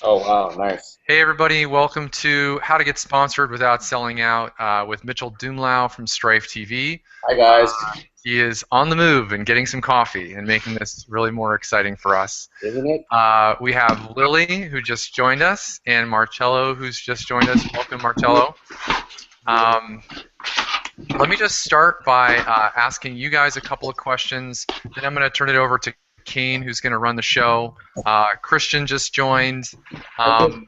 Oh wow, nice. Hey everybody, welcome to How to Get Sponsored Without Selling Out with Mitchell Dumlau from Strife TV. Hi guys. He is on the move and getting some coffee and making this really more exciting for us. Isn't it? We have Lily, who just joined us, and Marcello, who's just joined us. Welcome, Marcello. Um, Let me just start by asking you guys a couple of questions. Then I'm going to turn it over to Kane, who's going to run the show. Christian just joined. Okay. Um,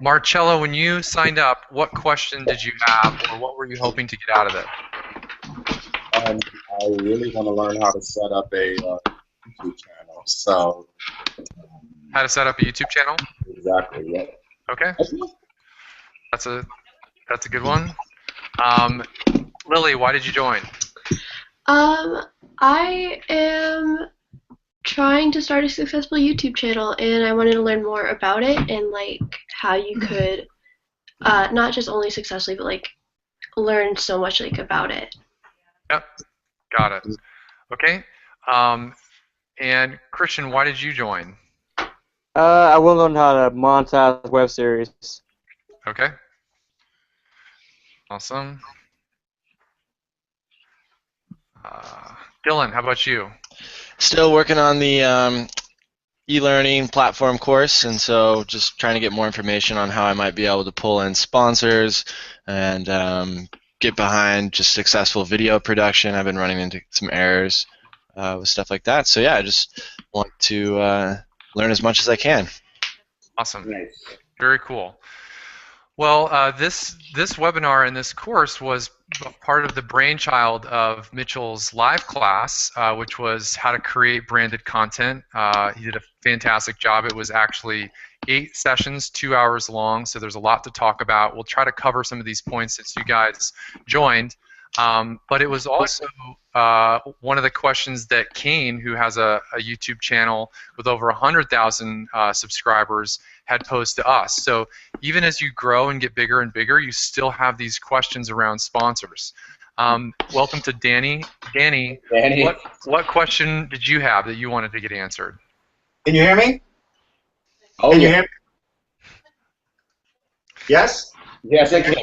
Marcello, when you signed up, what question did you have, or what were you hoping to get out of it? I really want to learn how to set up a YouTube channel. So How to set up a YouTube channel? exactly, yeah. Okay, that's a good one. Um, Lily, why did you join? Um, I am trying to start a successful YouTube channel, and I wanted to learn more about it and like how you could not just only successfully, but like learn so much like about it. Yep, got it. Okay. Um, and Christian, why did you join? I will learn how to monetize web series. Okay, awesome. Dylan, how about you? Still working on the e-learning platform course, and so just trying to get more information on how I might be able to pull in sponsors and get behind just successful video production. I've been running into some errors with stuff like that. So yeah, I just want to learn as much as I can. Awesome, Nice. very cool. Well, this webinar and this course was part of the brainchild of Mitchell's live class, which was how to create branded content. He did a fantastic job. It was actually 8 sessions, 2 hours long, so there's a lot to talk about. We'll try to cover some of these points since you guys joined. But it was also one of the questions that Kane, who has a YouTube channel with over 100,000 subscribers, had posed to us. So even as you grow and get bigger and bigger, you still have these questions around sponsors. Welcome to Danny. Danny, Danny. what question did you have that you wanted to get answered? Can you hear me? Oh Can you yeah. hear me? Yes? Yes, I can.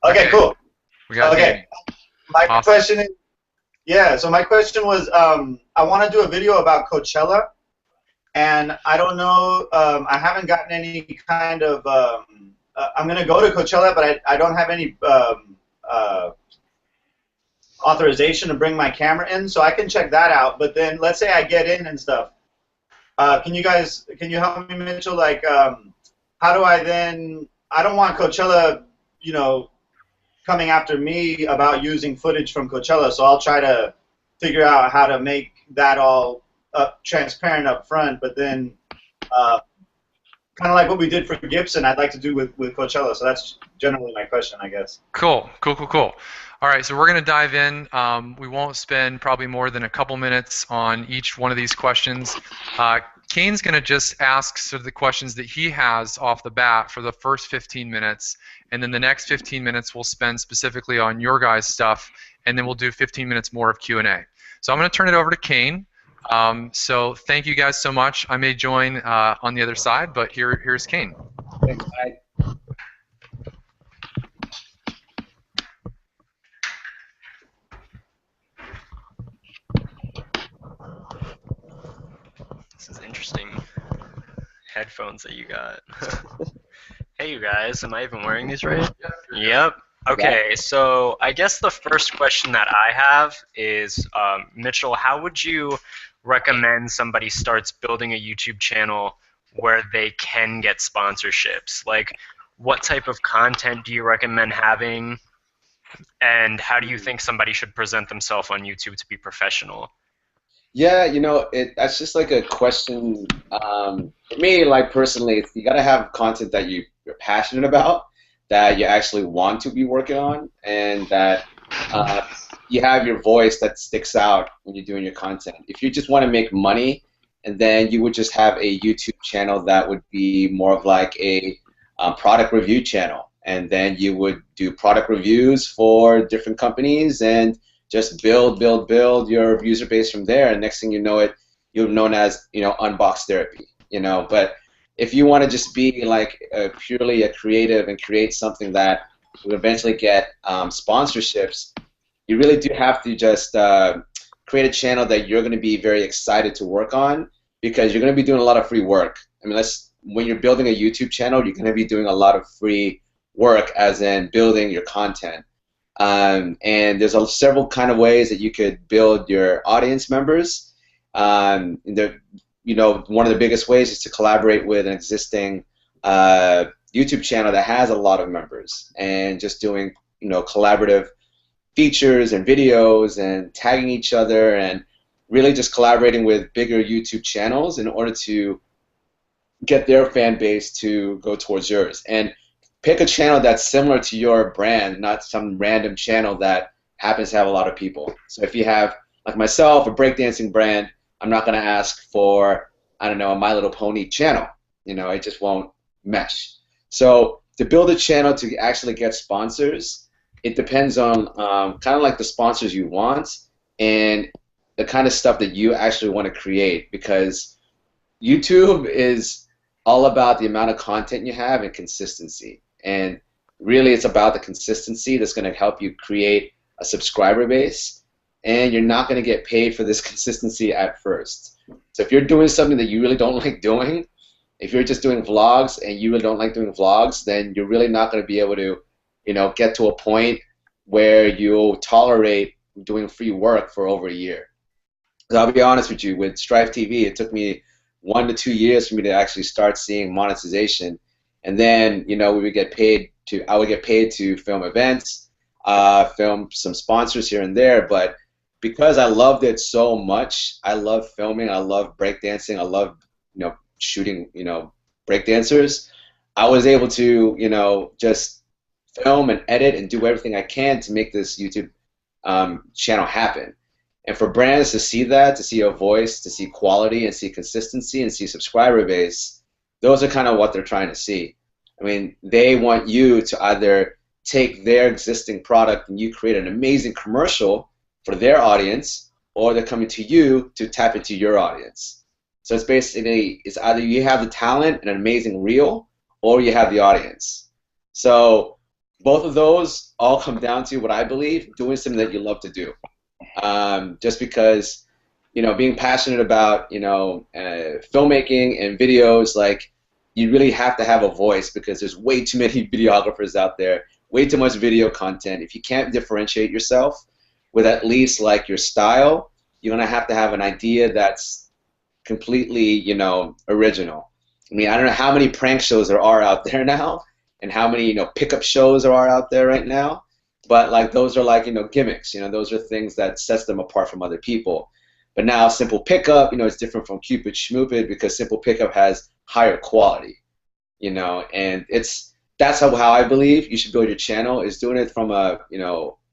Okay, cool. We got Okay. Danny. My Awesome. question is, so my question was, I want to do a video about Coachella, and I don't know, I haven't gotten any kind of, I'm going to go to Coachella, but I don't have any authorization to bring my camera in, so I can check that out. But then let's say I get in and stuff. Can you help me, Mitchell? Like, how do I then? I don't want Coachella, coming after me about using footage from Coachella. So I'll try to figure out how to make that all transparent up front. But then, kind of like what we did for Gibson, I'd like to do with Coachella. So that's generally my question, I guess. Cool. All right, so we're going to dive in. We won't spend probably more than a couple minutes on each one of these questions. Kane's going to just ask sort of the questions that he has off the bat for the first 15 minutes, and then the next 15 minutes we'll spend specifically on your guys' stuff, and then we'll do 15 minutes more of Q&A. So I'm going to turn it over to Kane. So thank you guys so much. I may join on the other side, but here's Kane. Thanks, Mike. This is interesting. Headphones that you got. Hey, you guys, am I even wearing these right? Yep. Okay, so I guess the first question that I have is, Mitchell, how would you recommend somebody starts building a YouTube channel where they can get sponsorships? Like, what type of content do you recommend having, and how do you think somebody should present themselves on YouTube to be professional? Yeah, that's just like a question. For me, like personally, you gotta have content that you're passionate about, that you actually want to be working on, and that you have your voice that sticks out when you're doing your content. If you just want to make money, and then you would just have a YouTube channel that would be more of like a product review channel, and then you would do product reviews for different companies and just build your user base from there. And next thing you know, you're known as Unbox Therapy. But if you want to just be like purely a creative and create something that will eventually get sponsorships, you really do have to just create a channel that you're going to be very excited to work on, because you're going to be doing a lot of free work. I mean, when you're building a YouTube channel, you're going to be doing a lot of free work, as in building your content. And there's several kind of ways that you could build your audience members. One of the biggest ways is to collaborate with an existing YouTube channel that has a lot of members, and just doing collaborative features and videos and tagging each other, and really just collaborating with bigger YouTube channels in order to get their fan base to go towards yours. And pick a channel that's similar to your brand, not some random channel that happens to have a lot of people. So if you have, like myself, a breakdancing brand, I'm not going to ask for, I don't know, a My Little Pony channel. It just won't mesh. So to build a channel to actually get sponsors, it depends on kind of like the sponsors you want and the kind of stuff that you actually want to create, because YouTube is all about the amount of content you have and consistency. And really it's about the consistency that's going to help you create a subscriber base, and you're not going to get paid for this consistency at first. So if you're doing something that you really don't like doing, if you're just doing vlogs and you really don't like doing vlogs, then you're really not going to be able to get to a point where you'll tolerate doing free work for over a year. Because I'll be honest with you, with Strife TV, it took me 1 to 2 years for me to actually start seeing monetization. And then, I would get paid to film events, film some sponsors here and there. But because I loved it so much, I love filming, I love breakdancing, I love, shooting, breakdancers, I was able to, just film and edit and do everything I can to make this YouTube channel happen. And for brands to see that, to see a voice, to see quality, and see consistency, and see subscriber base, those are kind of what they're trying to see. I mean, they want you to either take their existing product and you create an amazing commercial for their audience, or they're coming to you to tap into your audience. So it's basically, it's either you have the talent and an amazing reel, or you have the audience. So both of those all come down to, what I believe, doing something that you love to do. Just because, being passionate about, filmmaking and videos, like, you really have to have a voice, because there's way too many videographers out there, way too much video content. If you can't differentiate yourself with at least like your style, you're gonna have to have an idea that's completely, original. I mean, I don't know how many prank shows there are out there now, and how many, pickup shows there are out there right now. But like, those are like, gimmicks. Those are things that sets them apart from other people. But now Simple Pickup, it's different from Cupid Schmoopid, because Simple Pickup has higher quality. And that's how I believe you should build your channel, is doing it from a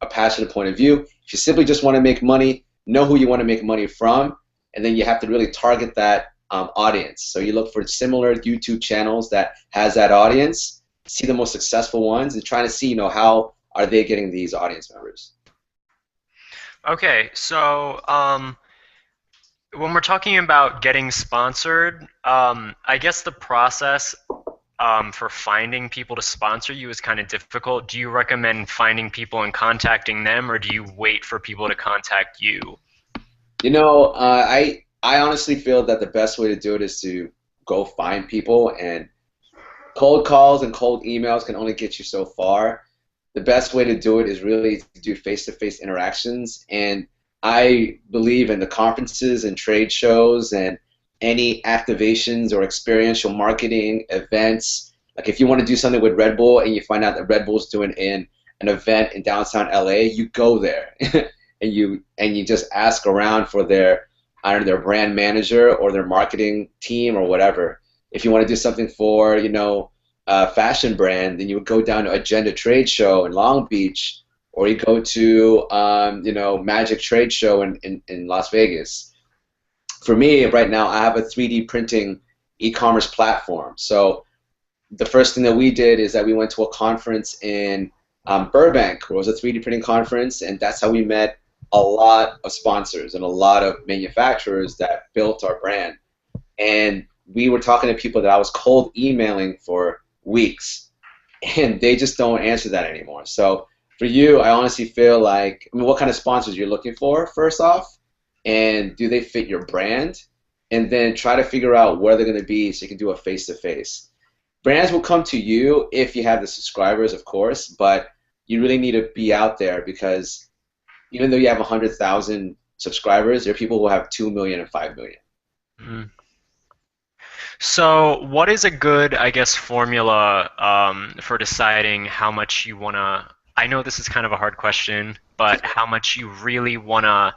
passionate point of view. If you simply just want to make money, know who you want to make money from, and then you have to really target that audience. So you look for similar YouTube channels that has that audience, see the most successful ones, and try to see, how are they getting these audience members. Okay, so when we're talking about getting sponsored, I guess the process for finding people to sponsor you is kind of difficult. Do you recommend finding people and contacting them, or do you wait for people to contact you? I honestly feel that the best way to do it is to go find people, and cold calls and cold emails can only get you so far. The best way to do it is really to do face-to-face interactions, and I believe in the conferences and trade shows and any activations or experiential marketing events. Like, if you want to do something with Red Bull and you find out that Red Bull's doing an event in downtown LA, you go there and you just ask around for their brand manager or their marketing team or whatever. If you want to do something for a fashion brand, then you would go down to Agenda Trade Show in Long Beach, or you go to Magic Trade Show in Las Vegas. For me, right now, I have a 3D printing e-commerce platform. So the first thing that we did is that we went to a conference in Burbank, where it was a 3D printing conference, and that's how we met a lot of sponsors and a lot of manufacturers that built our brand. And we were talking to people that I was cold emailing for weeks, and they just don't answer that anymore. So for you, I honestly feel like, I mean, what kind of sponsors you're looking for, first off, and do they fit your brand? And then try to figure out where they're going to be so you can do a face-to-face. Brands will come to you if you have the subscribers, of course, but you really need to be out there, because even though you have 100,000 subscribers, there are people who have 2 million and 5 million. Mhm. So what is a good, I guess, formula for deciding how much you want to, I know this is kind of a hard question, but how much you really want to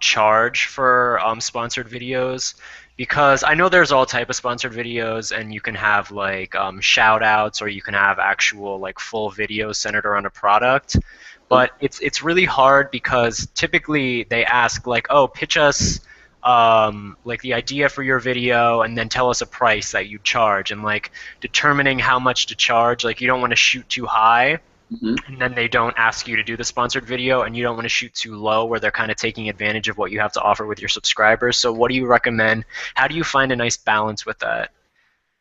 charge for sponsored videos? Because I know there's all type of sponsored videos, and you can have like shout outs, or you can have actual like full videos centered around a product. But it's really hard, because typically they ask like, oh, pitch us like the idea for your video, and then tell us a price that you charge. And like determining how much to charge, like you don't want to shoot too high, and then they don't ask you to do the sponsored video, and you don't want to shoot too low where they're kind of taking advantage of what you have to offer with your subscribers. So what do you recommend? How do you find a nice balance with that?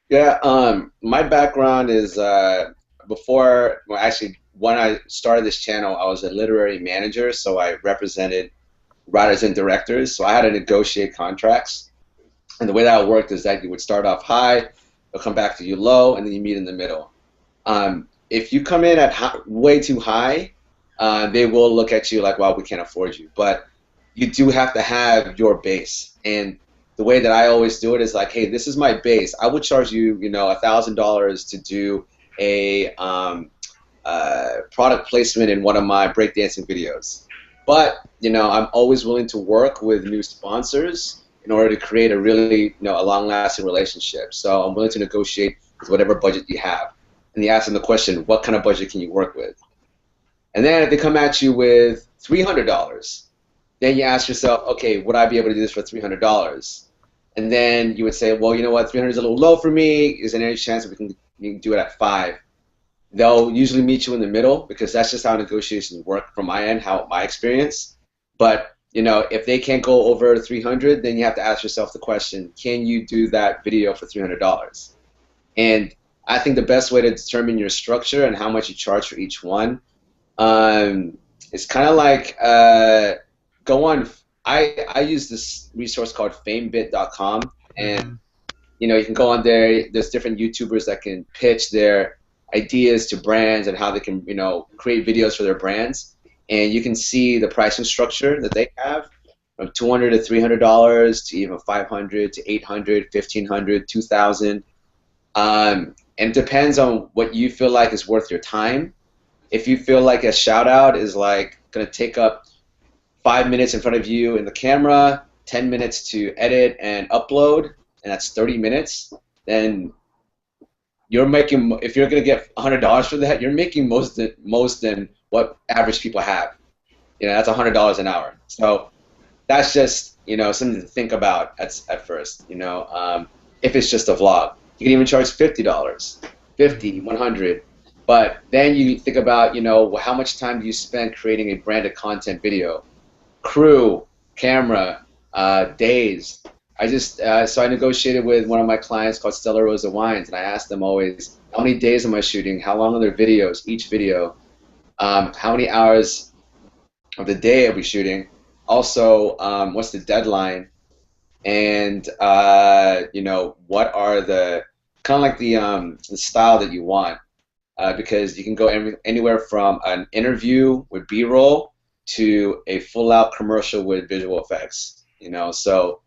Yeah, my background is when I started this channel, I was a literary manager, so I represented writers and directors. So I had to negotiate contracts, and the way that worked is that you would start off high, they'll come back to you low, and then you meet in the middle. If you come in at way too high, they will look at you like, well, we can't afford you. But you do have to have your base. And the way that I always do it is like, hey, this is my base. I would charge you, $1,000 to do a product placement in one of my breakdancing videos. But, I'm always willing to work with new sponsors in order to create a really, a long-lasting relationship. So I'm willing to negotiate with whatever budget you have. And you ask them the question, what kind of budget can you work with? And then if they come at you with $300, then you ask yourself, okay, would I be able to do this for $300? And then you would say, well, you know what, 300 is a little low for me. Is there any chance that we can do it at 5? They'll usually meet you in the middle, because that's just how negotiations work from my end, my experience. But, if they can't go over 300, then you have to ask yourself the question, can you do that video for $300? And I think the best way to determine your structure and how much you charge for each one is kind of like go on. I use this resource called famebit.com, and you can go on there. There's different YouTubers that can pitch their ideas to brands and how they can create videos for their brands, and you can see the pricing structure that they have, from $200 to $300 to even $500 to $800, $1,500, $2,000. And it depends on what you feel like is worth your time. If you feel like a shout out is like going to take up 5 minutes in front of you in the camera, 10 minutes to edit and upload, and that's 30 minutes, then you're making, if you're going to get $100 for that, you're making most than what average people have. That's $100 an hour. So that's just, something to think about at first, if it's just a vlog. You can even charge $50, $50, $100. But then you think about, how much time do you spend creating a branded content video? Crew, camera, days. So I negotiated with one of my clients called Stella Rosa Wines, and I asked them always, how many days am I shooting? How long are their videos, each video? How many hours of the day are we shooting? Also, what's the deadline? And what are the kind of like the style that you want, because you can go anywhere from an interview with B-roll to a full-out commercial with visual effects. So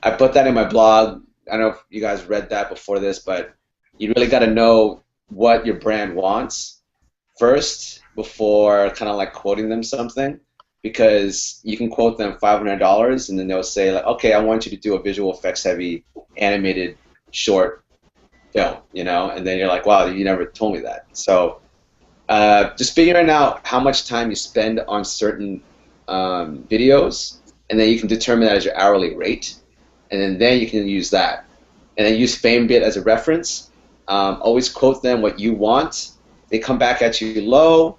I put that in my blog. I don't know if you guys read that before this, but you really got to know what your brand wants first before kind of like quoting them something. Because you can quote them $500, and then they'll say, like, okay, I want you to do a visual effects heavy animated short film, and then you're like, wow, you never told me that. So just figuring out how much time you spend on certain videos, and then you can determine that as your hourly rate, and then you can use that. And then use FameBit as a reference. Always quote them what you want. They come back at you low,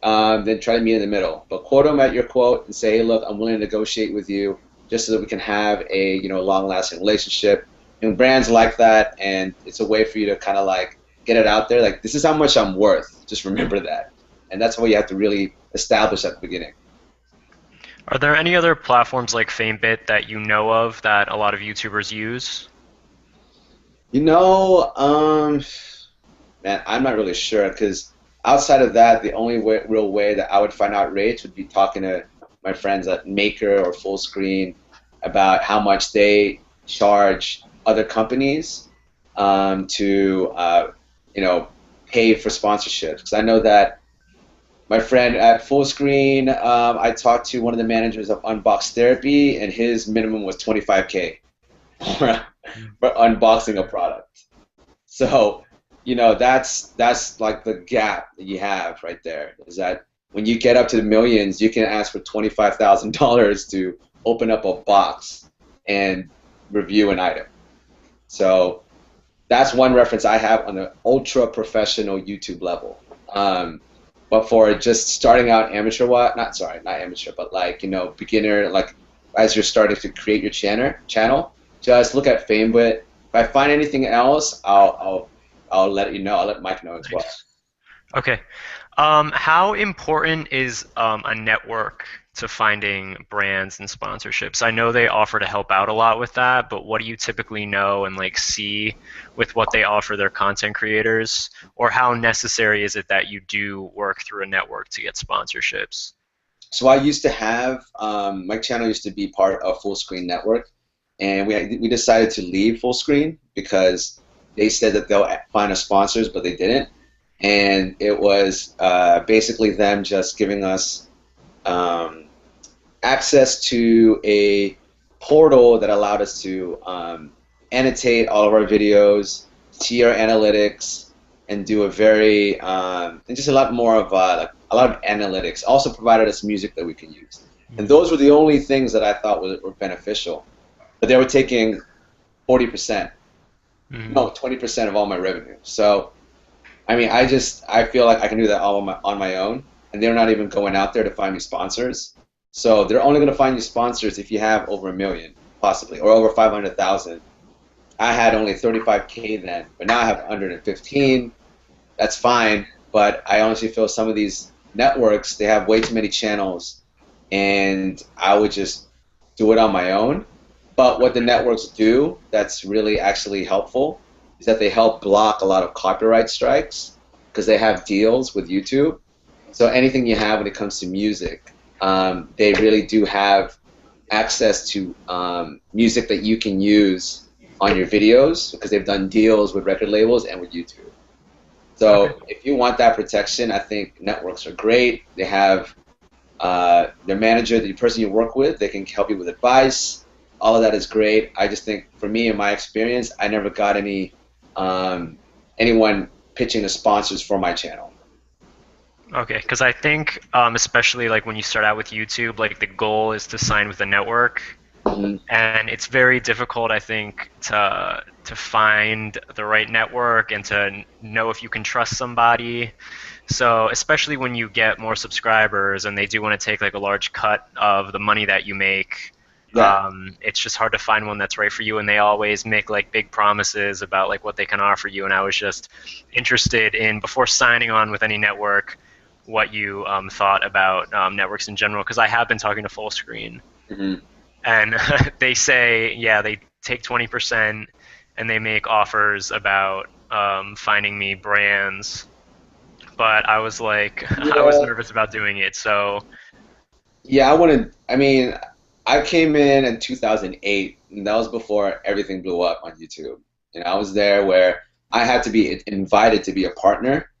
then try to meet in the middle. But quote them at your quote and say, hey, look, I'm willing to negotiate with you just so that we can have a long-lasting relationship. And brands like that, and it's a way for you to kind of like get it out there. Like, this is how much I'm worth. Just remember that. And that's what you have to really establish at the beginning. Are there any other platforms like FameBit that you know of that a lot of YouTubers use? You know, man, I'm not really sure, because outside of that, the only real way that I would find out rates would be talking to my friends at Maker or Fullscreen about how much they charge other companies to, you know, pay for sponsorships. Because I know that my friend at Fullscreen, I talked to one of the managers of Unbox Therapy, and his minimum was $25K for unboxing a product. So, you know, that's like the gap that you have right there, is that when you get up to the millions, you can ask for $25,000 to open up a box and review an item. So that's one reference I have on the ultra professional YouTube level. But for just starting out amateur, not amateur, but like, you know, beginner, like as you're starting to create your channel, just look at FameBit. If I find anything else, I'll let you know. I'll let Mike know as well. Okay. How important is a network to finding brands and sponsorships? I know they offer to help out a lot with that, but what do you typically know and like see with what they offer their content creators? Or how necessary is it that you do work through a network to get sponsorships? So I used to have, my channel used to be part of Fullscreen Network, and we decided to leave Fullscreen because they said that they'll find us sponsors, but they didn't. And it was basically them just giving us access to a portal that allowed us to annotate all of our videos, see our analytics, and do a very and just a lot more of like a lot of analytics. Also provided us music that we can use, and those were the only things that I thought were beneficial. But they were taking 40%, no, 20% of all my revenue. So, I mean, I feel like I can do that all on my own, and they're not even going out there to find me sponsors. So they're only going to find you sponsors if you have over 1 million, possibly, or over 500,000. I had only 35K then, but now I have 115. That's fine, but I honestly feel some of these networks, they have way too many channels, and I would just do it on my own. But what the networks do that's really actually helpful is that they help block a lot of copyright strikes because they have deals with YouTube. So anything you have when it comes to music, they really do have access to music that you can use on your videos because they've done deals with record labels and with YouTube. So if you want that protection, I think networks are great. They have their manager, the person you work with, they can help you with advice. All of that is great. I just think, for me, in my experience, I never got anyone pitching the sponsors for my channel. Okay, because I think, especially like when you start out with YouTube, like the goal is to sign with a network, and it's very difficult, I think, to find the right network and to know if you can trust somebody. So especially when you get more subscribers and they do want to take like a large cut of the money that you make. Yeah. It's just hard to find one that's right for you, and they always make like big promises about like what they can offer you. And I was just interested in, before signing on with any network, what you thought about networks in general, because I have been talking to Fullscreen, and they say, yeah, they take 20% and they make offers about finding me brands, but I was like, I was nervous about doing it. So yeah, I came in 2008, and that was before everything blew up on YouTube. You know, I was there where I had to be invited to be a partner.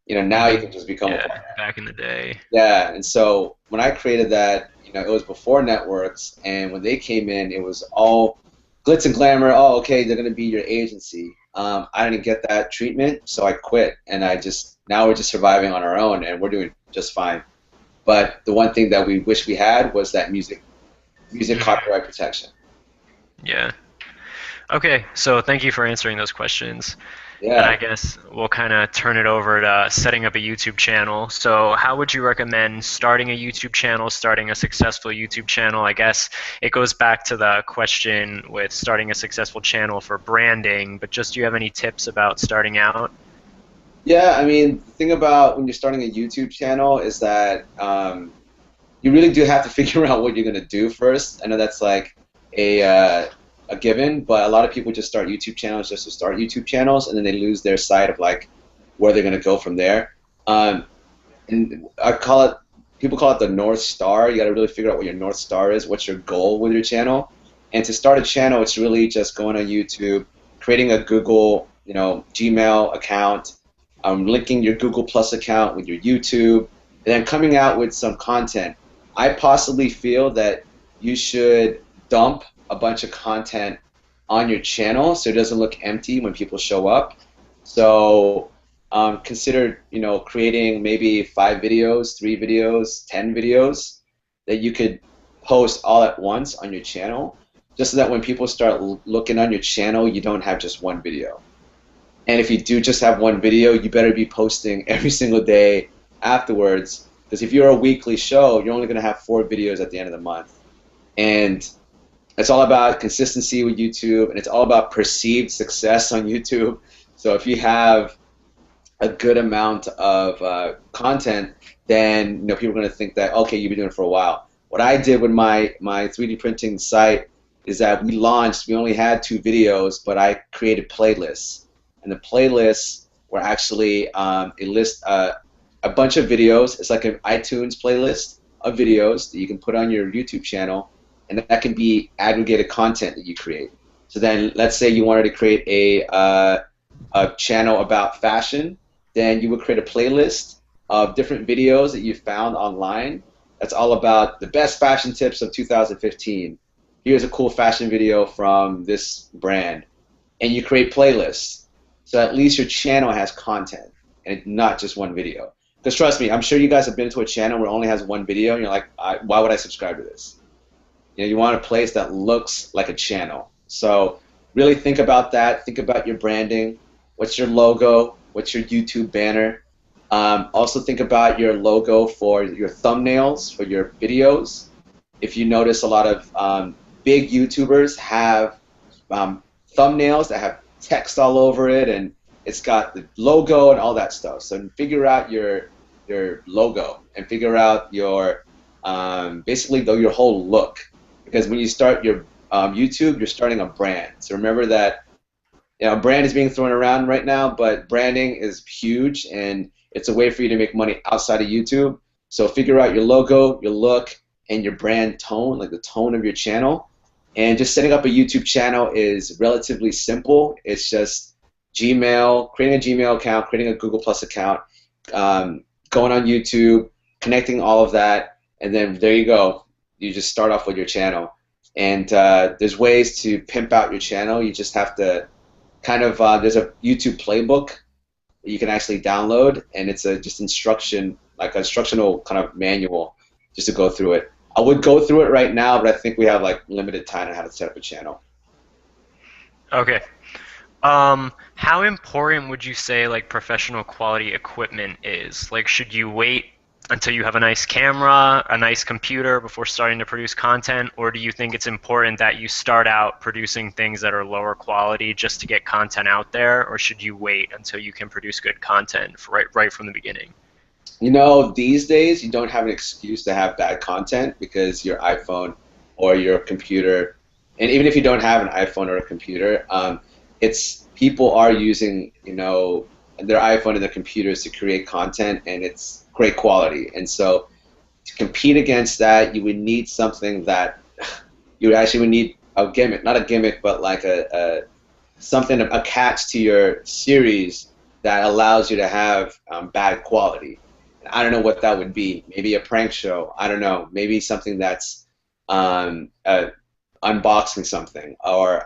You know, now you can just become a partner. Back in the day. Yeah, and so when I created that, you know, it was before networks, and when they came in, it was all glitz and glamour. Oh, okay, they're gonna be your agency. I didn't get that treatment, so I quit, and now we're just surviving on our own, and we're doing just fine. But the one thing that we wish we had was that music copyright protection. Yeah. Okay, so thank you for answering those questions. And I Yeah. guess we'll kind of turn it over to setting up a YouTube channel. So, how would you recommend starting a YouTube channel, starting a successful YouTube channel? I guess it goes back to the question with starting a successful channel for branding, but just do you have any tips about starting out? Yeah, I mean, the thing about when you're starting a YouTube channel is that you really do have to figure out what you're gonna do first. I know that's like a a given, but a lot of people just start YouTube channels just to start YouTube channels, and then they lose their sight of like where they're gonna go from there. Um, and I call it, people call it the North Star. You got to really figure out what your North Star is. What's your goal with your channel? And to start a channel, it's really just going on YouTube, creating a Google, Gmail account, linking your Google Plus account with your YouTube, and then coming out with some content. I possibly feel that you should dump a bunch of content on your channel so it doesn't look empty when people show up. So consider, creating maybe 5 videos, 3 videos, 10 videos that you could post all at once on your channel, just so that when people start looking on your channel, you don't have just one video. And if you do just have one video, you better be posting every single day afterwards, because if you're a weekly show, you're only going to have 4 videos at the end of the month. And it's all about consistency with YouTube, and it's all about perceived success on YouTube. So if you have a good amount of content, then people are going to think that, okay, you've been doing it for a while. What I did with my 3D printing site is that we only had 2 videos, but I created playlists. And the playlists were actually a bunch of videos. It's like an iTunes playlist of videos that you can put on your YouTube channel, and that can be aggregated content that you create. So then, let's say you wanted to create a channel about fashion, then you would create a playlist of different videos that you found online. That's all about the best fashion tips of 2015. Here's a cool fashion video from this brand. And you create playlists. So at least your channel has content and not just one video. Because trust me, I'm sure you guys have been to a channel where it only has one video and you're like, why would I subscribe to this? You want a place that looks like a channel. So really think about that. Think about your branding. What's your logo? What's your YouTube banner? Also think about your logo for your thumbnails for your videos. If you notice, a lot of big YouTubers have thumbnails that have text all over it, and it's got the logo and all that stuff. So figure out your logo and figure out your basically your whole look. Because when you start your YouTube, you're starting a brand. So remember that brand is being thrown around right now, but branding is huge, and it's a way for you to make money outside of YouTube. So figure out your logo, your look, and your brand tone, like the tone of your channel. And just setting up a YouTube channel is relatively simple. It's just Gmail, creating a Gmail account, creating a Google Plus account, going on YouTube, connecting all of that, and then there you go. You just start off with your channel. And there's ways to pimp out your channel. You just have to kind of, there's a YouTube playbook that you can actually download, and it's just instruction, like an instructional kind of manual just to go through it. I would go through it right now, but I think we have like limited time on how to set up a channel. Okay. How important would you say like professional quality equipment is? Like, should you wait until you have a nice camera, a nice computer before starting to produce content, or do you think it's important that you start out producing things that are lower quality just to get content out there, or should you wait until you can produce good content right from the beginning? These days you don't have an excuse to have bad content because your iPhone or your computer, and even if you don't have an iPhone or a computer, people are using their iPhone and their computers to create content, and it's great quality. And so to compete against that, you would need something that you actually would need a gimmick, not a gimmick, but like something attached to your series that allows you to have bad quality. I don't know what that would be. Maybe a prank show. I don't know. Maybe something that's unboxing something or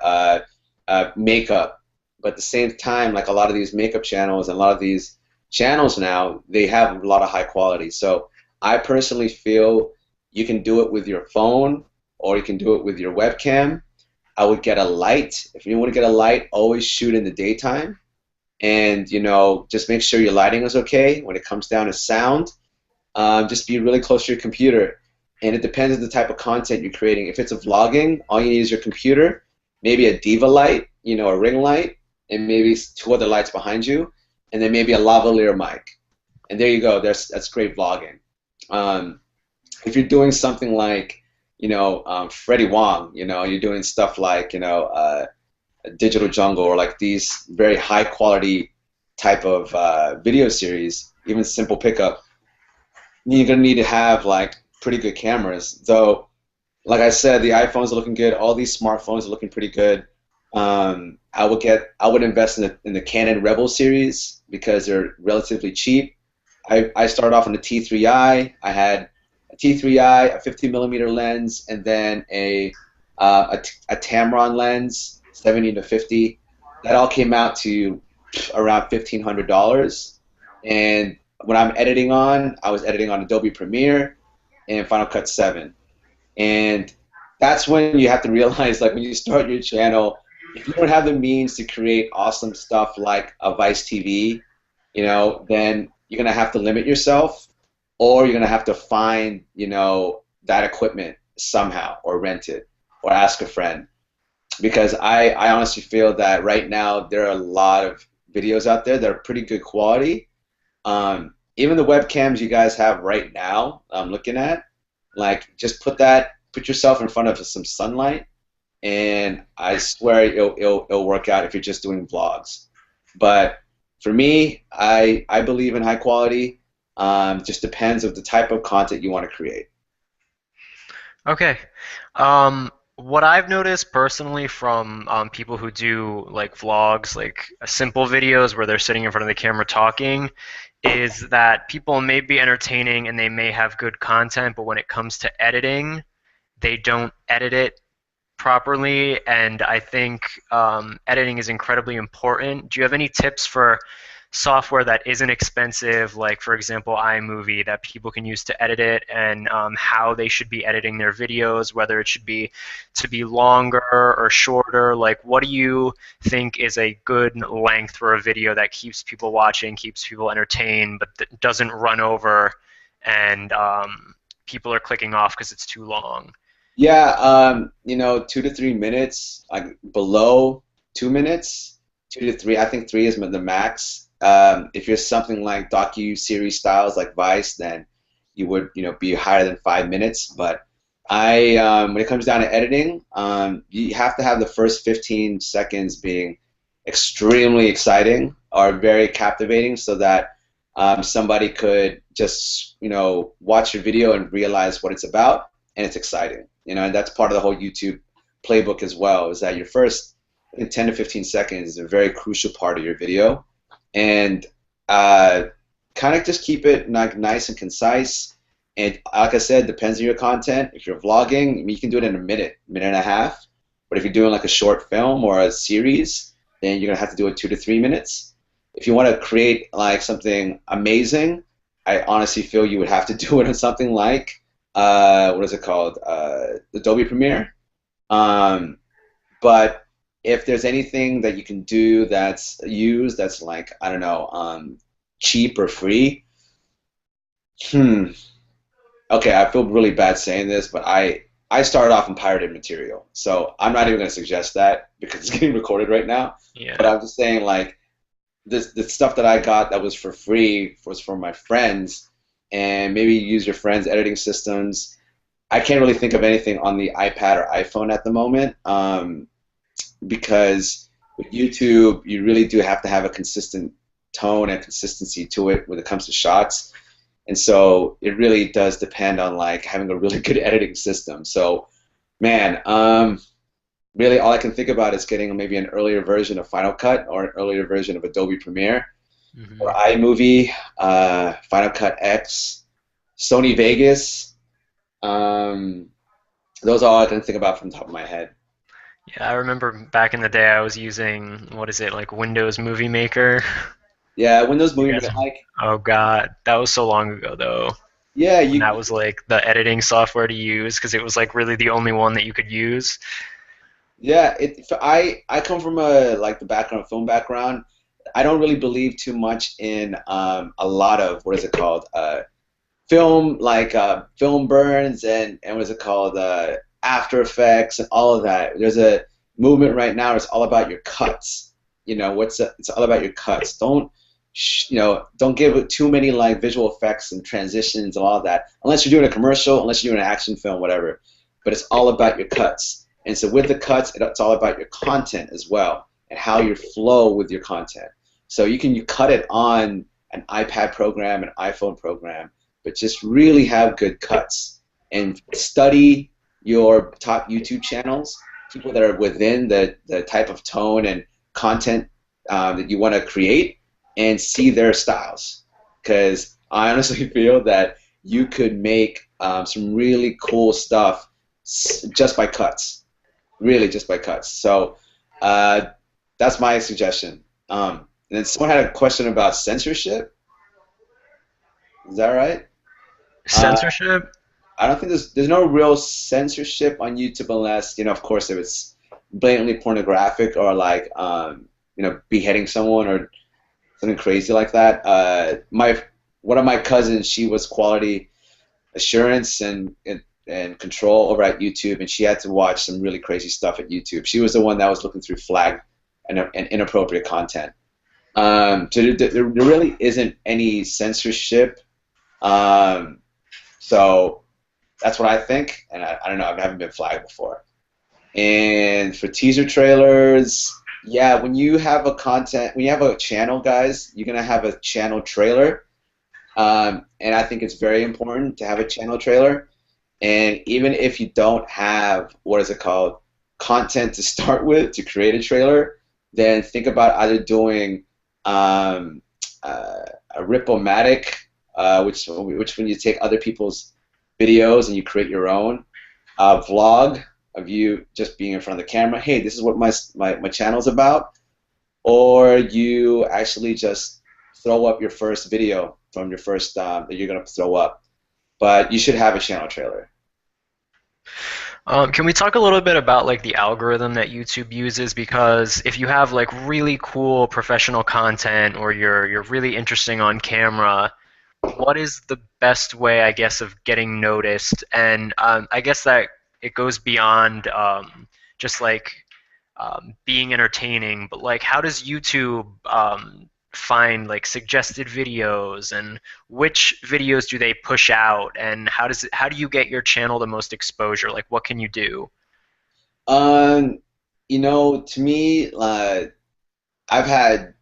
makeup. But at the same time, like a lot of these makeup channels and a lot of these channels now, they have a lot of high quality. So I personally feel you can do it with your phone or you can do it with your webcam. I would get a light. If you want to get a light, always shoot in the daytime. And, you know, just make sure your lighting is okay. When it comes down to sound, just be really close to your computer. And it depends on the type of content you're creating. If it's a vlogging, all you need is your computer, maybe a Diva light, you know, a ring light, and maybe 2 other lights behind you, and then maybe a lavalier mic. And there you go. That's great vlogging. If you're doing something like, you know, Freddie Wong, you know, you're doing stuff like, you know, Digital Jungle, or like these very high quality type of video series, even Simple Pickup, you're gonna need to have like pretty good cameras. Though, like I said, the iPhones are looking good. All these smartphones are looking pretty good. I would invest in the Canon Rebel series because they're relatively cheap. I started off on the T3i. I had a T3i, a 50mm lens, and then a Tamron lens, 70 to 50. That all came out to around $1,500. And when I'm editing on, I was editing on Adobe Premiere and Final Cut 7. And that's when you have to realize, like, when you start your channel, if you don't have the means to create awesome stuff like a Vice TV, you know, then you're going to have to limit yourself, or you're going to have to find, you know, that equipment somehow, or rent it, or ask a friend. Because I honestly feel that right now there are a lot of videos out there that are pretty good quality. Even the webcams you guys have right now, I'm looking at, like, just put yourself in front of some sunlight, and I swear it'll work out if you're just doing vlogs. But for me, I believe in high quality. Just depends of the type of content you want to create. Okay. What I've noticed personally from people who do like vlogs, like simple videos where they're sitting in front of the camera talking, is that people may be entertaining and they may have good content, but when it comes to editing, they don't edit it properly, and I think editing is incredibly important. Do you have any tips for software that isn't expensive, like for example iMovie, that people can use to edit it, and how they should be editing their videos, whether it should be to be longer or shorter? Like, what do you think is a good length for a video that keeps people watching, keeps people entertained, but doesn't run over and people are clicking off because it's too long? Yeah, you know, 2 to 3 minutes, like below 2 minutes, 2 to 3. I think 3 is the max. If you're something like docu-series styles like Vice, then you would, you know, be higher than 5 minutes. But when it comes down to editing, you have to have the first 15 seconds being extremely exciting or very captivating, so that somebody could just, you know, watch your video and realize what it's about, and it's exciting. You know, and that's part of the whole YouTube playbook as well, is that your first 10 to 15 seconds is a very crucial part of your video. And kind of just keep it nice and concise. And like I said, depends on your content. If you're vlogging, I mean, you can do it in a minute and a half. But if you're doing like a short film or a series, then you're going to have to do it 2 to 3 minutes. If you want to create like something amazing, I honestly feel you would have to do it on something like what is it called? Adobe Premiere. But if there's anything that you can do that's like, I don't know, cheap or free. Okay, I feel really bad saying this, but I started off in pirated material, so I'm not even going to suggest that because it's getting recorded right now. Yeah. But I'm just saying, like, the stuff that I got that was for free was from my friends. And maybe use your friends' editing systems. I can't really think of anything on the iPad or iPhone at the moment, because with YouTube, you really do have to have a consistent tone and consistency to it when it comes to shots. And so it really does depend on like having a really good editing system. So, man, really all I can think about is getting maybe an earlier version of Final Cut or an earlier version of Adobe Premiere. Mm-hmm. Or iMovie, Final Cut X, Sony Vegas. Those are all I can think about from the top of my head. Yeah, I remember back in the day I was using, what is it, like Windows Movie Maker? Yeah, Windows Movie Maker. Like, oh god, that was so long ago though. Yeah, that was like the editing software to use because it was like really the only one that you could use. Yeah, I come from a like the background film background. I don't really believe too much in a lot of what is it called film like film burns and what is it called After Effects and all of that. There's a movement right now. It's all about your cuts. It's all about your cuts. Don't give it too many like visual effects and transitions and all of that unless you're doing a commercial, unless you're doing an action film, whatever. But it's all about your cuts. And so with the cuts, it's all about your content as well and how you flow with your content. So you cut it on an iPad program, an iPhone program, but just really have good cuts and study your top YouTube channels, people that are within the type of tone and content that you want to create, and see their styles. Because I honestly feel that you could make some really cool stuff just by cuts, really just by cuts. So that's my suggestion. And then someone had a question about censorship. Is that right? Censorship? I don't think there's no real censorship on YouTube unless, of course, if it's blatantly pornographic or like, beheading someone or something crazy like that. One of my cousins, she was quality assurance and control over at YouTube, and she had to watch some really crazy stuff at YouTube. She was the one that was looking through flag and inappropriate content. So there really isn't any censorship. So that's what I think, and I don't know, I haven't been flagged before. And for teaser trailers, yeah, when you have a channel, guys, you're gonna have a channel trailer, and I think it's very important to have a channel trailer. And even if you don't have content to start with to create a trailer, then think about either doing a Rip-O-Matic, which when you take other people's videos and you create your own vlog of you just being in front of the camera. Hey, this is what my channel's about. Or you actually just throw up your first video from your first that you're gonna throw up. But you should have a channel trailer. Can we talk a little bit about like the algorithm that YouTube uses? Because if you have like really cool professional content or you're really interesting on camera, what is the best way, I guess, of getting noticed? And I guess that it goes beyond just like being entertaining, but like how does YouTube find like suggested videos, and which videos do they push out, and how do you get your channel the most exposure? Like what can you do? To me, I've had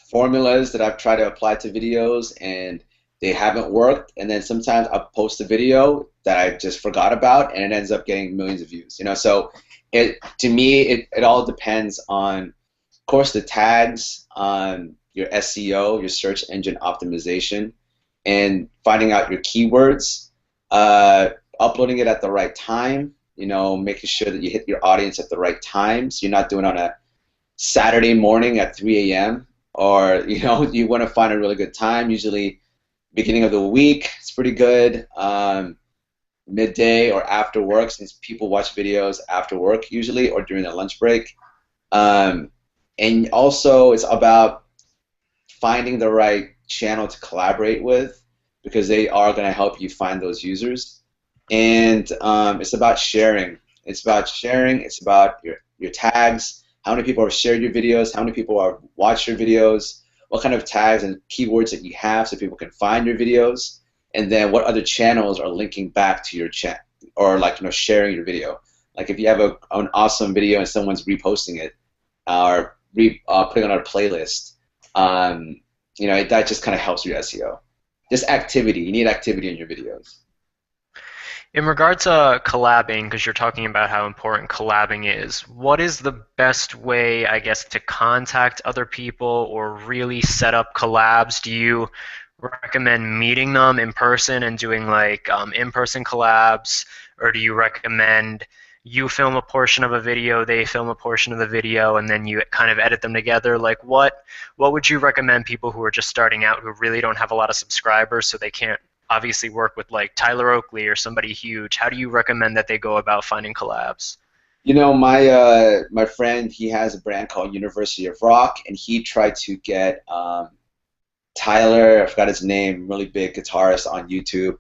formulas that I've tried to apply to videos and they haven't worked, and then sometimes I'll post a video that I just forgot about and it ends up getting millions of views. So to me it all depends on, of course, the tags, on your SEO, your search engine optimization, and finding out your keywords, uploading it at the right time, making sure that you hit your audience at the right time, so you're not doing it on a Saturday morning at 3 a.m. or you want to find a really good time. Usually beginning of the week, it's pretty good. Midday or after work, since people watch videos after work usually or during their lunch break. And also it's about finding the right channel to collaborate with, because they are going to help you find those users. And it's about sharing. It's about your tags, how many people have shared your videos, how many people have watched your videos, what kind of tags and keywords that you have so people can find your videos, and then what other channels are linking back to your chat or sharing your video. Like if you have an awesome video and someone's reposting it or putting it on a playlist, that just kind of helps your SEO. Just activity. You need activity in your videos. In regard to collabing, because you're talking about how important collabing is, what is the best way, I guess, to contact other people or really set up collabs? Do you recommend meeting them in person and doing like in-person collabs, or do you recommend you film a portion of a video, they film a portion of the video, and then you kind of edit them together? Like what would you recommend people who are just starting out, who really don't have a lot of subscribers, so they can't obviously work with like Tyler Oakley or somebody huge? How do you recommend that they go about finding collabs? You know, my friend, he has a brand called University of Rock, and he tried to get Tyler, I forgot his name, really big guitarist on YouTube.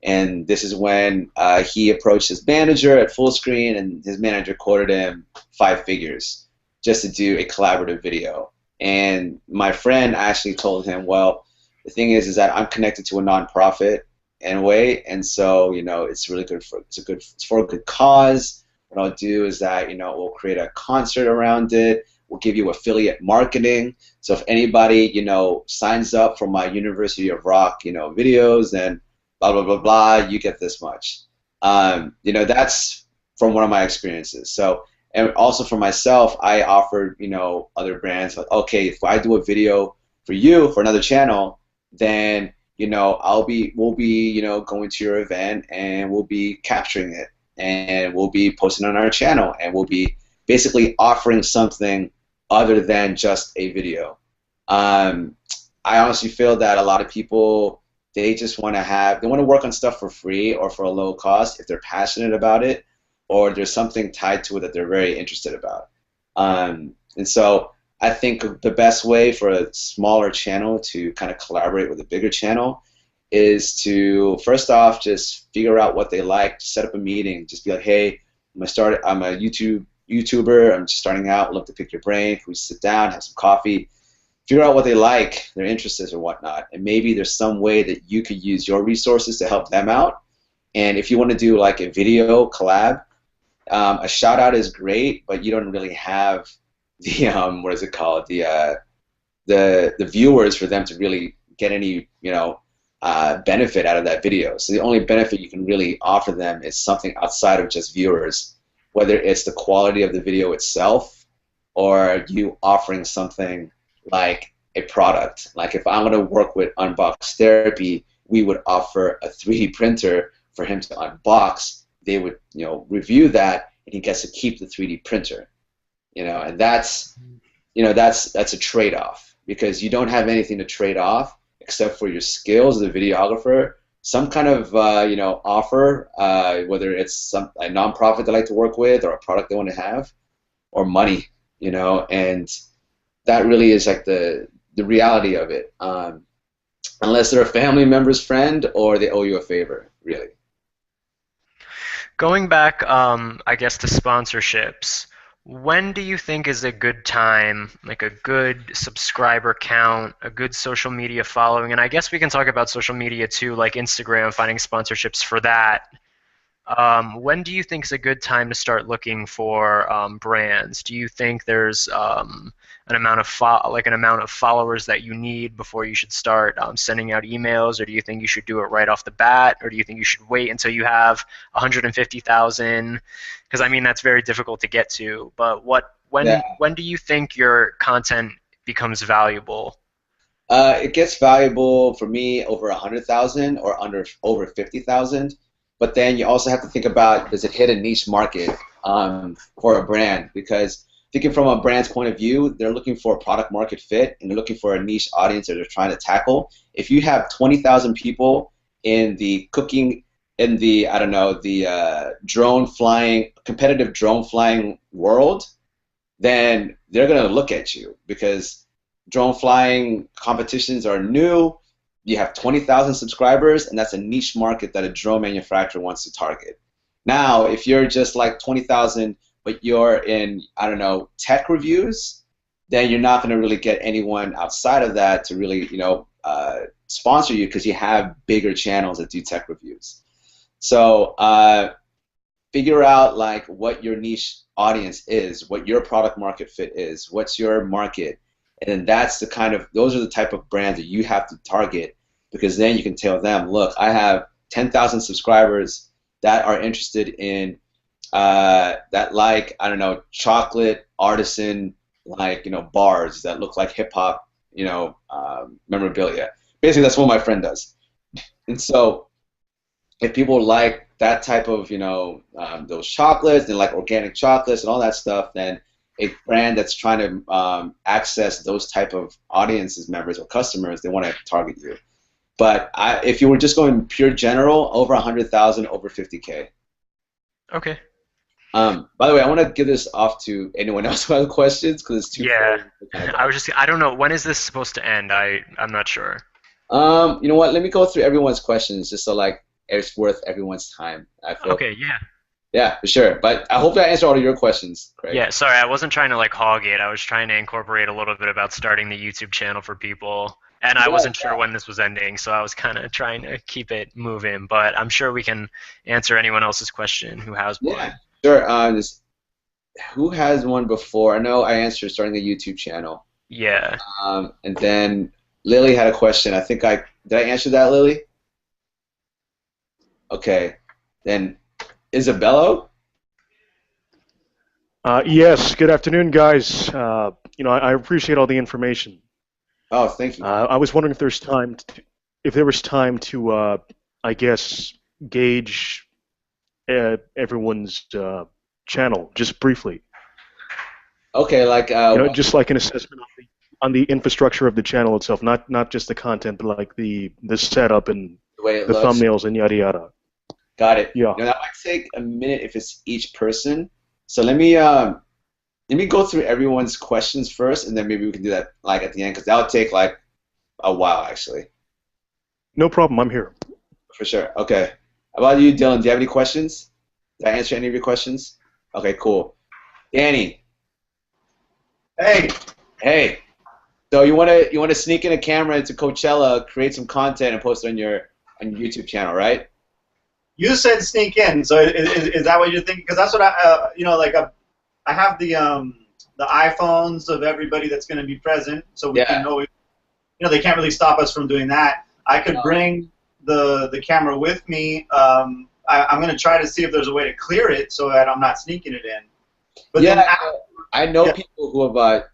And this is when he approached his manager at Fullscreen, and his manager quoted him 5 figures just to do a collaborative video. And my friend actually told him, well, the thing is that I'm connected to a nonprofit in a way, and so it's really good for it's for a good cause. What I'll do is that we'll create a concert around it. We'll give you affiliate marketing. So if anybody signs up for my University of Rock videos, then blah blah blah blah, you get this much. That's from one of my experiences. So, and also for myself, I offered other brands like, okay, if I do a video for you for another channel, then we'll be going to your event, and we'll be capturing it, and we'll be posting on our channel, and we'll be basically offering something other than just a video. I honestly feel that a lot of people, they just want to work on stuff for free or for a low cost if they're passionate about it, or there's something tied to it that they're very interested about. And so I think the best way for a smaller channel to kind of collaborate with a bigger channel is to, first off, just figure out what they like, set up a meeting, just be like, hey, I'm a YouTuber, I'm just starting out, love to pick your brain, can we sit down, have some coffee, figure out what they like, their interests or whatnot, and maybe there's some way that you could use your resources to help them out. And if you want to do like a video collab, a shout out is great, but you don't really have the what is it called, the viewers for them to really get any benefit out of that video. So the only benefit you can really offer them is something outside of just viewers, whether it's the quality of the video itself or you offering something like a product. Like if I'm going to work with Unbox Therapy, we would offer a 3D printer for him to unbox. They would review that, and he gets to keep the 3D printer. And that's a trade-off, because you don't have anything to trade off except for your skills as a videographer, some kind of offer, whether it's a nonprofit they like to work with or a product they want to have, or money, and that really is like the reality of it, unless they're a family member's friend or they owe you a favor, really. Going back, I guess, to sponsorships, when do you think is a good time, like a good subscriber count, a good social media following? And I guess we can talk about social media too, like Instagram, finding sponsorships for that. When do you think is a good time to start looking for brands? Do you think there's an amount of followers that you need before you should start sending out emails, or do you think you should do it right off the bat, or do you think you should wait until you have 150,000? Because I mean that's very difficult to get to. But when do you think your content becomes valuable? It gets valuable for me over 100,000 or over 50,000. But then you also have to think about, does it hit a niche market for a brand? Because thinking from a brand's point of view, they're looking for a product market fit, and they're looking for a niche audience that they're trying to tackle. If you have 20,000 people in the competitive drone flying world, then they're going to look at you, because drone flying competitions are new. You have 20,000 subscribers, and that's a niche market that a drone manufacturer wants to target. Now, if you're just like 20,000, but you're in, tech reviews, then you're not going to really get anyone outside of that to really, sponsor you, because you have bigger channels that do tech reviews. So figure out like what your niche audience is, what your product market fit is, what's your market. And then those are the type of brands that you have to target, because then you can tell them, look, I have 10,000 subscribers that are interested in chocolate artisan, bars that look like hip hop, memorabilia. Basically, that's what my friend does. And so if people like that type of, those chocolates, and like organic chocolates and all that stuff, then a brand that's trying to access those type of audiences, members or customers, they want to target you. But if you were just going pure general, over 100,000, over 50K. Okay. By the way, I want to give this off to anyone else who has questions because it's too. Yeah. Kind of I don't know, when is this supposed to end? I'm not sure. You know what? Let me go through everyone's questions just so like it's worth everyone's time. I feel. Okay, yeah. Yeah, for sure. But I hope that answered all of your questions, Craig. Yeah, sorry, I wasn't trying to like hog it. I was trying to incorporate a little bit about starting the YouTube channel for people. And I wasn't sure when this was ending, so I was kind of trying to keep it moving. But I'm sure we can answer anyone else's question who has one. Yeah, sure. Who has one before? I know I answered starting a YouTube channel. Yeah. And then Lily had a question. I think did I answer that, Lily? Okay. Then Isabello? Yes, good afternoon, guys. I appreciate all the information. Oh, thank you. I was wondering if there was time to, I guess, gauge everyone's channel just briefly. Okay, like just like an assessment on the infrastructure of the channel itself, not just the content, but like the setup and the way it the looks. thumbnails and yada yada. Got it. Yeah. Now, that might take a minute if it's each person. So let me go through everyone's questions first, and then maybe we can do that like at the end because that would take like a while actually. No problem. I'm here. For sure. Okay. How about you, Dylan? Do you have any questions? Did I answer any of your questions? Okay, cool. Danny. Hey. Hey. So you wanna sneak in a camera into Coachella, create some content, and post it on your YouTube channel, right? You said sneak in, so is that what you're thinking? Because that's what I have the iPhones of everybody that's going to be present, so we can know. They can't really stop us from doing that. I could bring the camera with me. I'm going to try to see if there's a way to clear it so that I'm not sneaking it in. But yeah, then I know people who have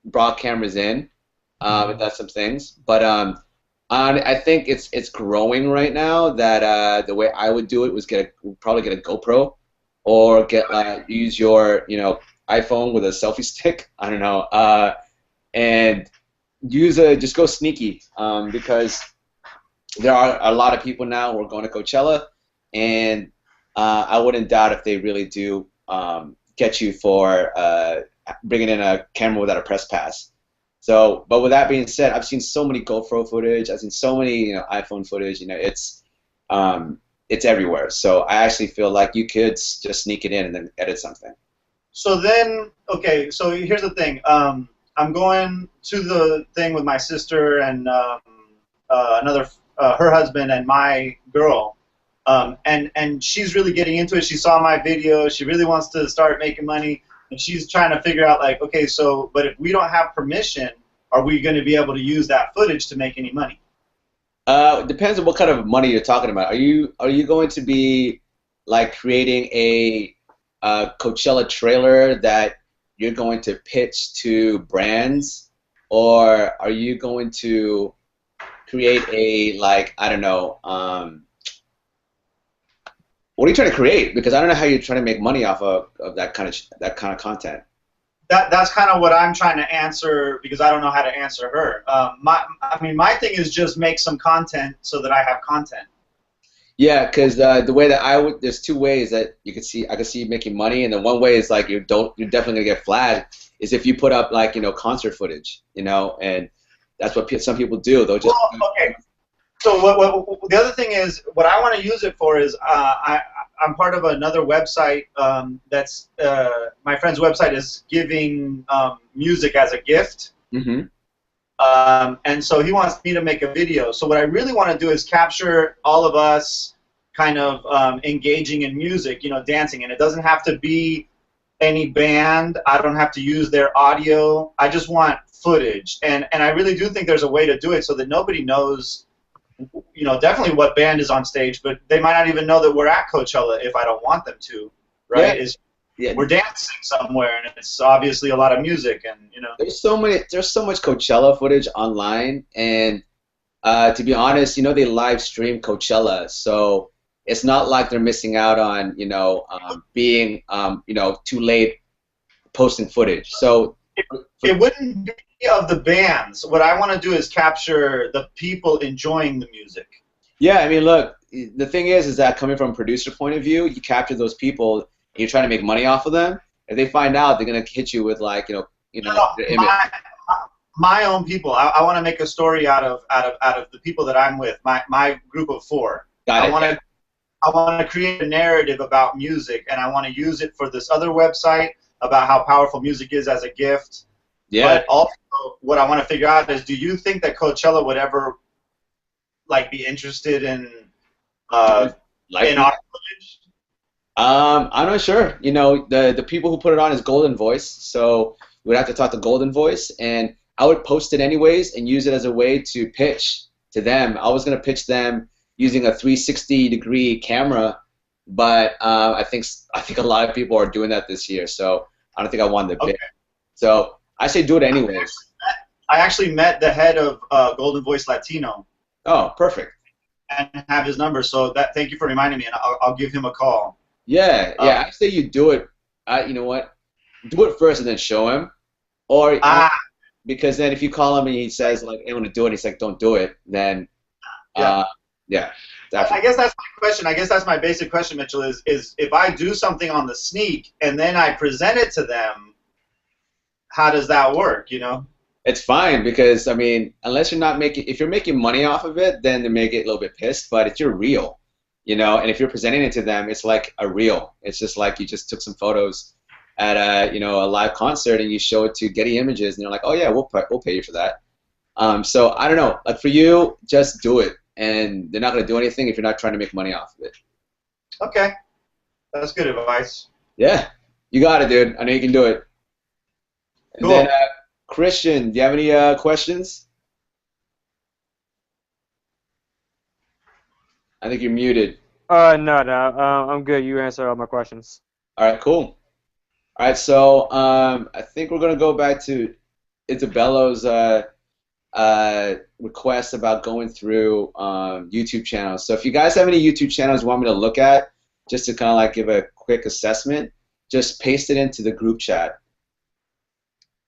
brought cameras in and done some things, but I think it's growing right now. That the way I would do it was probably get a GoPro, or use your iPhone with a selfie stick. I don't know, and just go sneaky because there are a lot of people now who are going to Coachella, and I wouldn't doubt if they really do get you for bringing in a camera without a press pass. So, but with that being said, I've seen so many GoPro footage. I've seen so many, iPhone footage. It's everywhere. So I actually feel like you could just sneak it in and then edit something. So then, okay. So here's the thing. I'm going to the thing with my sister and her husband and my girl, and she's really getting into it. She saw my video. She really wants to start making money. And she's trying to figure out, like, okay, so, but if we don't have permission, are we going to be able to use that footage to make any money? It depends on what kind of money you're talking about. Are you going to be, like, creating a Coachella trailer that you're going to pitch to brands? Or are you going to create a, like, I don't know, what are you trying to create? Because I don't know how you're trying to make money off of that kind of content. That's kind of what I'm trying to answer because I don't know how to answer her. My thing is just make some content so that I have content. Yeah, because the way that there's two ways that I could see you making money, and then one way is like you're definitely gonna get flagged is if you put up like concert footage, and that's what some people do. They'll just okay. So what the other thing is, what I want to use it for is I'm part of another website that's my friend's website is giving music as a gift. Mm-hmm. And so he wants me to make a video. So what I really want to do is capture all of us kind of engaging in music, dancing. And it doesn't have to be any band. I don't have to use their audio. I just want footage. And I really do think there's a way to do it so that nobody knows definitely what band is on stage, but they might not even know that we're at Coachella if I don't want them to, right? Yeah. We're dancing somewhere, and it's obviously a lot of music, and There's so much Coachella footage online, and to be honest, they live stream Coachella, so it's not like they're missing out on being too late posting footage. So it wouldn't be of the bands. What I want to do is capture the people enjoying the music. Yeah, I mean, look, the thing is that coming from a producer point of view, you capture those people and you're trying to make money off of them, if they find out, they're gonna hit you with like No, their image. my own people. I want to make a story out of the people that I'm with. My group of 4. Got I it. want to create a narrative about music, and I want to use it for this other website about how powerful music is as a gift. Yeah. But also, what I want to figure out is, do you think that Coachella would ever like be interested in our footage? I'm not sure. The people who put it on is Golden Voice, so we would have to talk to Golden Voice, and I would post it anyways and use it as a way to pitch to them. I was gonna pitch them using a 360-degree camera, but I think a lot of people are doing that this year, so I don't think I wanted to pitch. Okay. So I say do it anyways. I actually met the head of Golden Voice Latino. Oh, perfect. And have his number, so thank you for reminding me, and I'll give him a call. Yeah, I say you do it. You know what? Do it first and then show him, or because then if you call him and he says like, "I want to do it," he's like, "Don't do it." Then, yeah. I guess that's my question. I guess that's my basic question, Mitchell. Is if I do something on the sneak and then I present it to them, how does that work? It's fine because unless if you're making money off of it, then they may get a little bit pissed. But it's your reel, and if you're presenting it to them, it's like a reel. It's just like you just took some photos at a live concert and you show it to Getty Images, and they're like, oh yeah, we'll pay you for that. So I don't know. Like for you, just do it, and they're not gonna do anything if you're not trying to make money off of it. Okay, that's good advice. Yeah, you got it, dude. I know you can do it. And Cool. then, Christian, do you have any questions? I think you're muted. No, I'm good. You answered all my questions. All right, cool. All right, so I think we're gonna go back to Isabella's request about going through YouTube channels. So if you guys have any YouTube channels you want me to look at, just to kind of like give a quick assessment, just paste it into the group chat.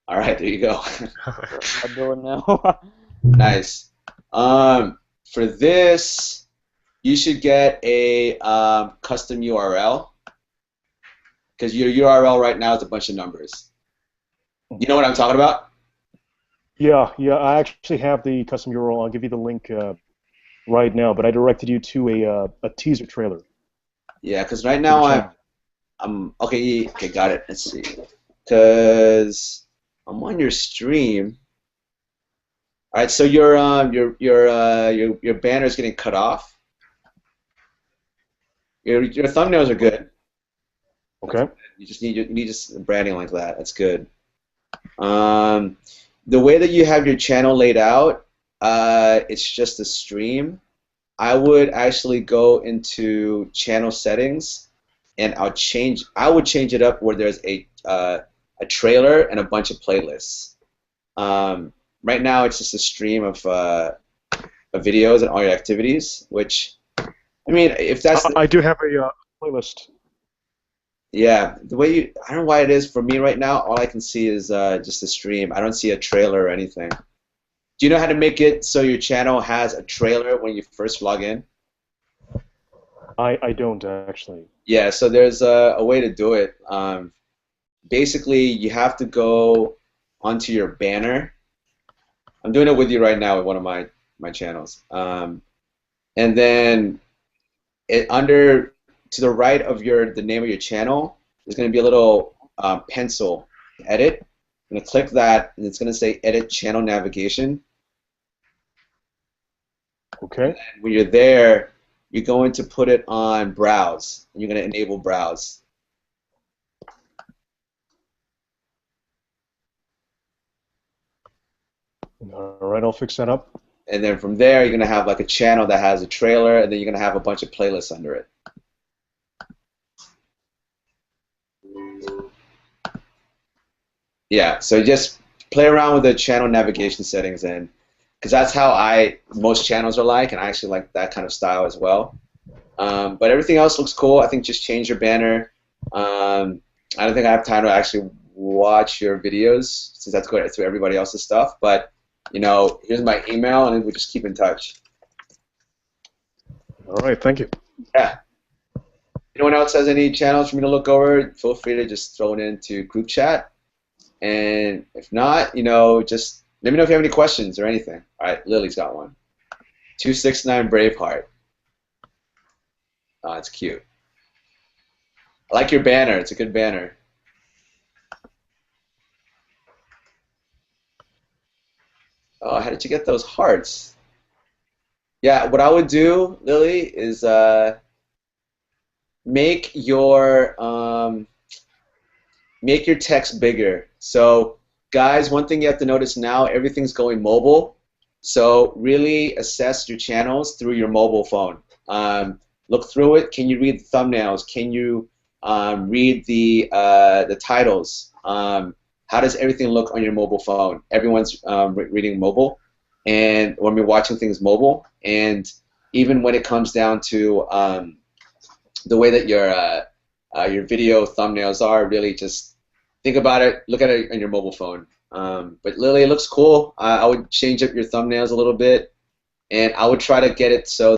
All right, there you go. I'm doing now. Nice. For this, you should get a custom URL, because your URL right now is a bunch of numbers. You know what I'm talking about? Yeah, I actually have the custom URL. I'll give you the link right now, but I directed you to a teaser trailer. Yeah, because right now I'm okay, got it. Let's see. Because I'm on your stream. All right, so your banner is getting cut off. Your thumbnails are good. Okay. You just need just branding like that. That's good. The way that you have your channel laid out, it's just a stream. I would actually go into channel settings, and I would change it up where there's a trailer and a bunch of playlists. Right now, it's just a stream of videos and all your activities. Which, if that's I do have a playlist. Yeah, the way I don't know why it is for me right now. All I can see is just a stream. I don't see a trailer or anything. Do you know how to make it so your channel has a trailer when you first log in? I don't actually. Yeah, so there's a way to do it. Basically, you have to go onto your banner. I'm doing it with you right now with one of my channels. And then to the right of the name of your channel, there's going to be a little pencil edit. I'm going to click that, and it's going to say Edit Channel Navigation. Okay. And when you're there, you're going to put it on Browse, and you're going to enable Browse. All right, I'll fix that up. And then from there, you're going to have like a channel that has a trailer, and then you're going to have a bunch of playlists under it. Yeah, so just play around with the channel navigation settings, and because that's how most channels are like, and I actually like that kind of style as well. But everything else looks cool. I think just change your banner. I don't think I have time to actually watch your videos since that's going through everybody else's stuff. But here's my email, and we'll just keep in touch. All right, thank you. Yeah. Anyone else has any channels for me to look over? Feel free to just throw it into group chat. And if not, just let me know if you have any questions or anything. All right, Lily's got one. 269 Braveheart. Oh, it's cute. I like your banner. It's a good banner. Oh, how did you get those hearts? Yeah, what I would do, Lily, is make your text bigger. So, guys, one thing you have to notice now, everything's going mobile. So, really assess your channels through your mobile phone. Look through it. Can you read the thumbnails? Can you read the titles? How does everything look on your mobile phone? Everyone's reading mobile, and when we're watching things mobile, and even when it comes down to the way that your video thumbnails are, really just think about it. Look at it on your mobile phone. But Lily, it looks cool. I would change up your thumbnails a little bit, and I would try to get it so.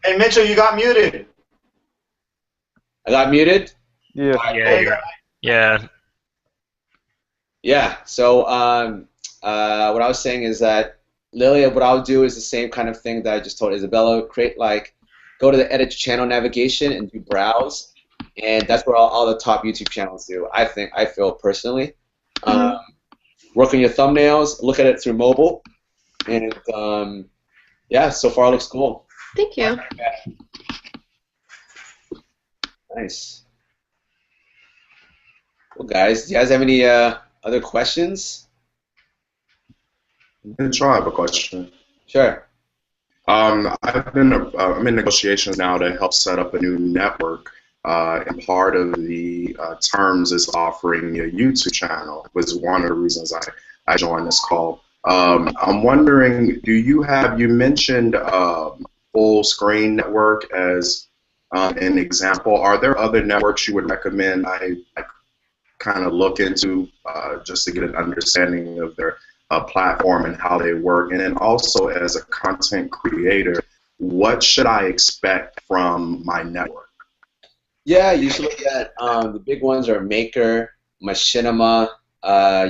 Hey, Mitchell, you got muted. I got muted? Yeah. Yeah. Yeah. So what I was saying is that Lily, what I'll do is the same kind of thing that I just told Isabella. Go to the edit channel navigation and do browse, and that's what all the top YouTube channels do. I feel personally. Work on your thumbnails. Look at it through mobile, and yeah, so far it looks cool. Thank you. Nice. Well, guys, do you guys have any other questions? Mitchell, I have a question. Sure. I'm in negotiations now to help set up a new network, and part of the terms is offering a YouTube channel. Was one of the reasons I joined this call. I'm wondering, you mentioned full screen network as an example. Are there other networks you would recommend I kind of look into just to get an understanding of their platform and how they work? And then also, as a content creator, what should I expect from my network? Yeah, you should look at the big ones are Maker, Machinima.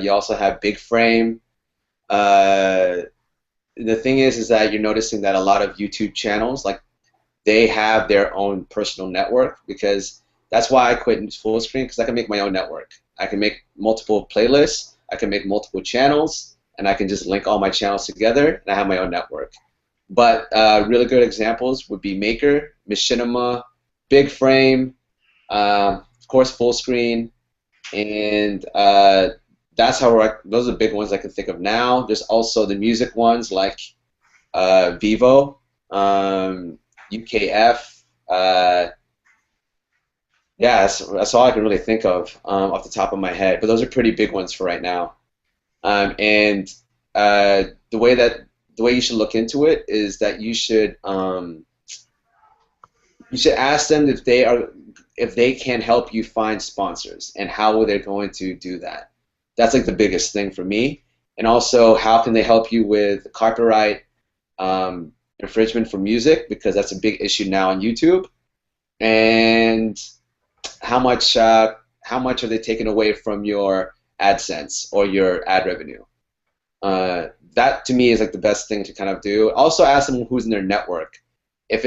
You also have Big Frame. The thing is that you're noticing that a lot of YouTube channels, they have their own personal network, because that's why I quit full screen, because I can make my own network. I can make multiple playlists, I can make multiple channels, and I can just link all my channels together, and I have my own network. But really good examples would be Maker, Machinima, Big Frame, of course Full Screen, and those are the big ones I can think of now. There's also the music ones like Vivo, UKF. Yeah, that's all I can really think of off the top of my head. But those are pretty big ones for right now. And the way you should look into it is that you should ask them if they can help you find sponsors, and how are they going to do that. That's the biggest thing for me. And also, how can they help you with copyright infringement for music, because that's a big issue now on YouTube. And how much are they taking away from your AdSense or your ad revenue? That to me is the best thing to kind of do. Also, ask them who's in their network. If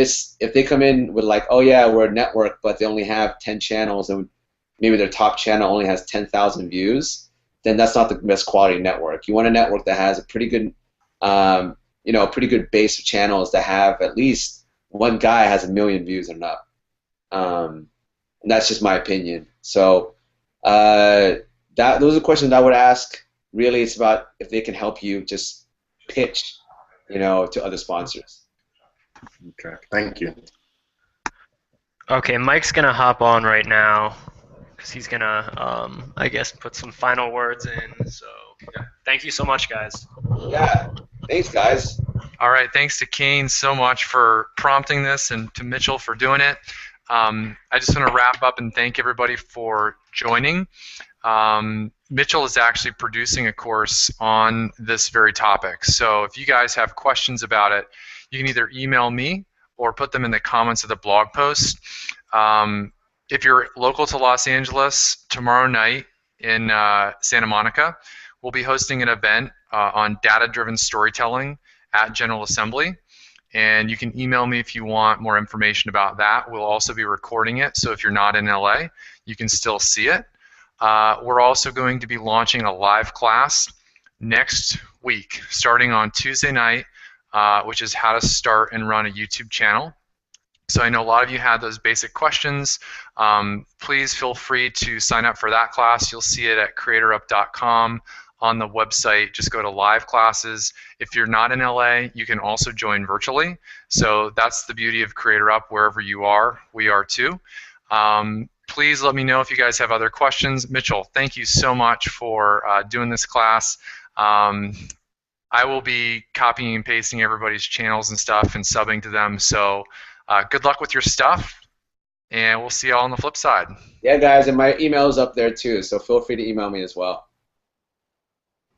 they come in with oh yeah, we're a network, but they only have 10 channels, and maybe their top channel only has 10,000 views, then that's not the best quality network. You want a network that has a pretty good, pretty good base of channels that have at least one guy has 1 million views and up. And that's just my opinion. So those are questions I would ask. Really, it's about if they can help you just pitch, to other sponsors. Okay, thank you. Okay, Mike's gonna hop on right now because he's gonna, I guess, put some final words in. So, yeah. Thank you so much, guys. Yeah, thanks, guys. All right, thanks to Kane so much for prompting this and to Mitchell for doing it. I just want to wrap up and thank everybody for joining. Mitchell is actually producing a course on this very topic. So if you guys have questions about it, you can either email me or put them in the comments of the blog post. If you're local to Los Angeles, tomorrow night in Santa Monica, we'll be hosting an event on data-driven storytelling at General Assembly. And you can email me if you want more information about that. We'll also be recording it, so if you're not in LA, you can still see it. We're also going to be launching a live class next week, starting on Tuesday night, which is how to start and run a YouTube channel. So I know a lot of you had those basic questions. Please feel free to sign up for that class. You'll see it at creatorup.com on the website. Just go to live classes. If you're not in LA, you can also join virtually. So that's the beauty of Creator Up. Wherever you are, we are too. Please let me know if you guys have other questions. Mitchell, thank you so much for doing this class. I will be copying and pasting everybody's channels and stuff and subbing to them. So good luck with your stuff, and we'll see you all on the flip side. Yeah, guys, and my email is up there too, so feel free to email me as well.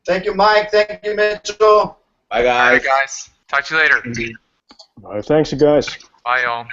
Thank you, Mike. Thank you, Mitchell. Bye, guys. All right, guys. Talk to you later. All right, thanks, you guys. Bye, y'all.